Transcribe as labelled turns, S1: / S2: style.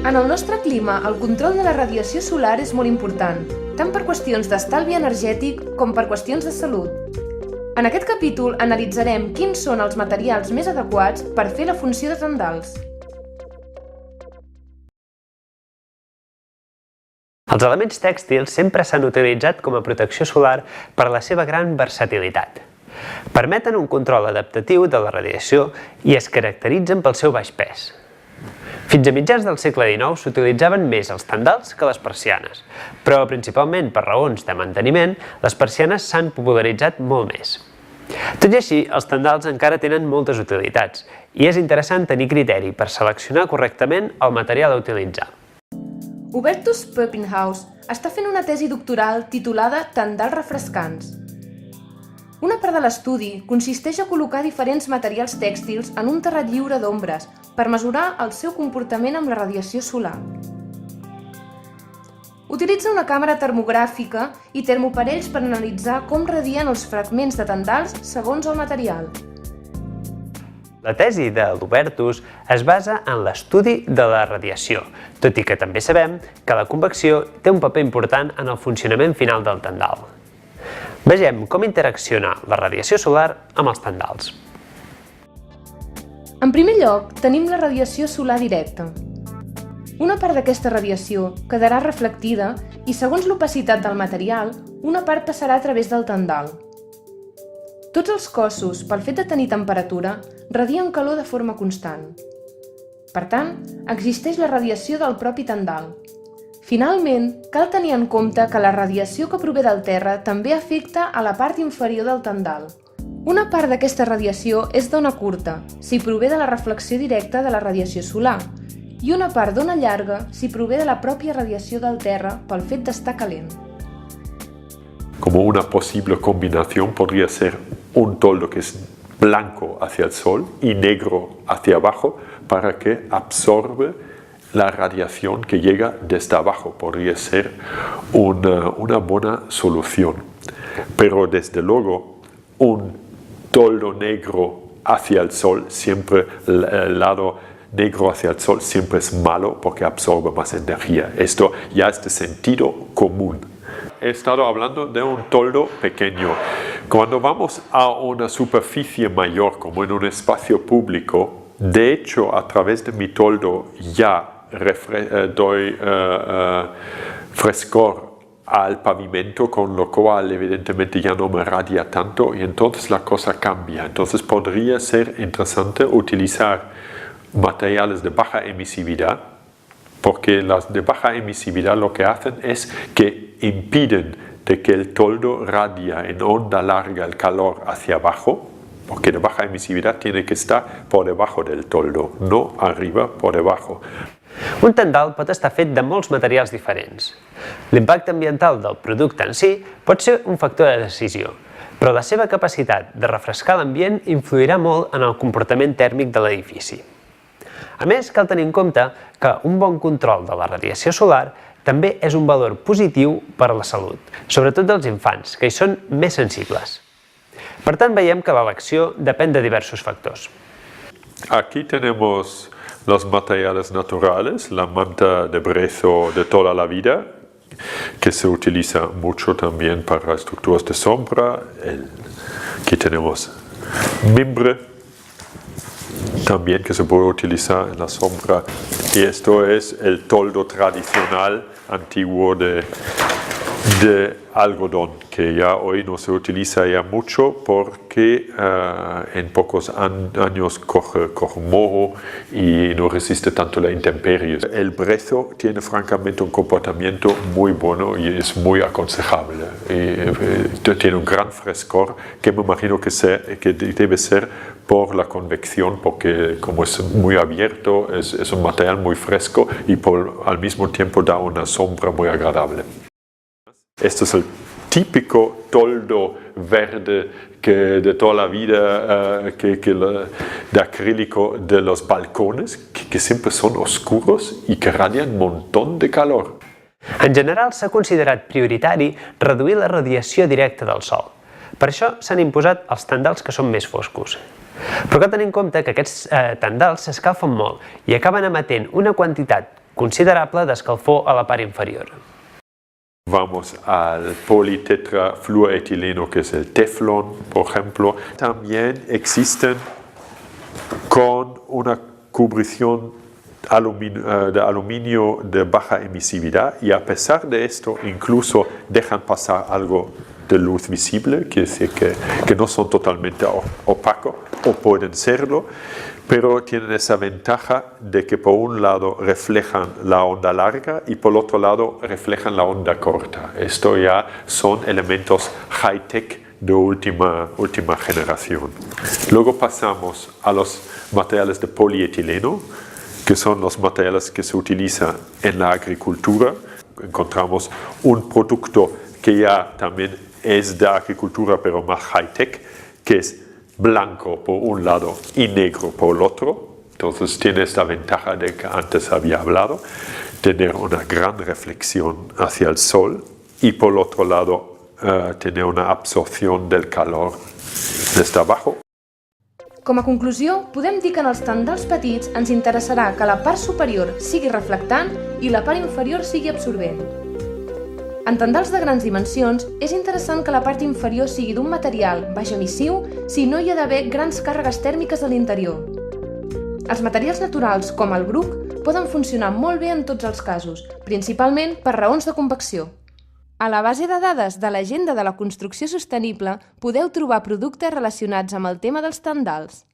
S1: En el nostre clima, el control de la radiació solar és molt important, tant per qüestions d'estalvi energètic com per qüestions de salut. En aquest capítol analitzarem quins són els materials més adequats per fer la funció de tendals.
S2: Els elements tèxtils sempre s'han utilitzat com a protecció solar per la seva gran versatilitat. Permeten un control adaptatiu de la radiació i es caracteritzen pel seu baix pes. Fins a mitjans del segle XIX s'utilitzaven més els tendals que les persianes, però principalment per raons de manteniment, les persianes s'han popularitzat molt més. Tot i així, els tendals encara tenen moltes utilitats i és interessant tenir criteri per seleccionar correctament el material a utilitzar.
S1: Hubertus Pepinhaus està fent una tesi doctoral titulada Tendals refrescants. Una part de l'estudi consisteix a col·locar diferents materials tèxtils en un terrat lliure d'ombres per mesurar el seu comportament amb la radiació solar. Utilitza una càmera termogràfica i termoparells per analitzar com radien els fragments de tendals segons el material.
S2: La tesi de l'Hubertus es basa en l'estudi de la radiació, tot i que també sabem que la convecció té un paper important en el funcionament final del tendal. Vegem com interacciona la radiació solar amb els tendals.
S1: En primer lloc, tenim la radiació solar directa. Una part d'aquesta radiació quedarà reflectida i, segons l'opacitat del material, una part passarà a través del tendal. Tots els cossos, pel fet de tenir temperatura, radien calor de forma constant. Per tant, existeix la radiació del propi tendal. Finalment, cal tenir en compte que la radiació que prové del terra també afecta a la part inferior del tendal. Una part d'aquesta radiació és d'ona curta, si prové de la reflexió directa de la radiació solar, i una part d'ona llarga si prové de la pròpia radiació del terra pel fet d'estar calent.
S3: Como una posible combinación podría ser un toldo que es blanco hacia el sol y negro hacia abajo para que absorbe la radiación que llega desde abajo. Podría ser una buena solución. Pero desde luego un toldo negro hacia el sol, siempre el lado negro hacia el sol siempre es malo porque absorbe más energía. Esto ya es de sentido común. He estado hablando de un toldo pequeño. Cuando vamos a una superficie mayor, como en un espacio público, de hecho, a través de mi toldo ya doy frescor al pavimento, con lo cual evidentemente ya no me radia tanto y entonces la cosa cambia. Entonces podría ser interesante utilizar materiales de baja emisividad, porque las de baja emisividad lo que hacen es que impiden de que el toldo radia en onda larga el calor hacia abajo, porque de baja emisividad tiene que estar por debajo del toldo, no arriba, por debajo.
S2: Un tendal pot estar fet de molts materials diferents. L'impacte ambiental del producte en si pot ser un factor de decisió, però la seva capacitat de refrescar l'ambient influirà molt en el comportament tèrmic de l'edifici. A més, cal tenir en compte que un bon control de la radiació solar també és un valor positiu per a la salut, sobretot dels infants, que hi són més sensibles. Per tant, veiem que l'elecció depèn de diversos factors.
S3: Aquí tenemos los materiales naturales, la manta de brezo de toda la vida, que se utiliza mucho también para estructuras de sombra. Aquí tenemos mimbre, también que se puede utilizar en la sombra. Y esto es el toldo tradicional antiguo de algodón, que ya hoy no se utiliza ya mucho porque en pocos años coge moho y no resiste tanto la intemperie. El brezo tiene francamente un comportamiento muy bueno y es muy aconsejable. Tiene un gran frescor que me imagino que debe ser por la convección, porque como es muy abierto, es un material muy fresco y al mismo tiempo da una sombra muy agradable. Esto es el típico toldo verde de toda la vida de acrílico de los balcones, que siempre son oscuros y que radian un montón de calor.
S2: En general, s'ha considerat prioritari reduir la radiació directa del sol. Per això s'han imposat els tendals que són més foscos. Però cal tenir en compte que aquests tendals s'escalfen molt i acaben emetent una quantitat considerable d'escalfor a la part inferior.
S3: Vamos al politetrafluoetileno, que es el teflón, por ejemplo. También existen con una cubrición de aluminio de baja emisividad, y a pesar de esto incluso dejan pasar algo de luz visible, quiere decir que no son totalmente opacos, o pueden serlo, pero tienen esa ventaja de que por un lado reflejan la onda larga y por otro lado reflejan la onda corta. Esto ya son elementos high-tech de última generación. Luego pasamos a los materiales de polietileno, que son los materiales que se utilizan en la agricultura. Encontramos un producto que ya también es de agricultura, pero más high-tech, que es blanco por un lado y negro por el otro. Entonces tiene esta ventaja de que antes había hablado, tener una gran reflexión hacia el sol y por el otro lado tener una absorción del calor desde abajo.
S1: Com a conclusió, podem dir que en els tendals petits ens interessarà que la part superior sigui reflectant i la part inferior sigui absorbent. En tendals de grans dimensions, és interessant que la part inferior sigui d'un material baix emissiu si no hi ha d'haver grans càrregues tèrmiques a l'interior. Els materials naturals, com el bruc, poden funcionar molt bé en tots els casos, principalment per raons de convecció. A la base de dades de l'Agenda de la Construcció Sostenible podeu trobar productes relacionats amb el tema dels tendals.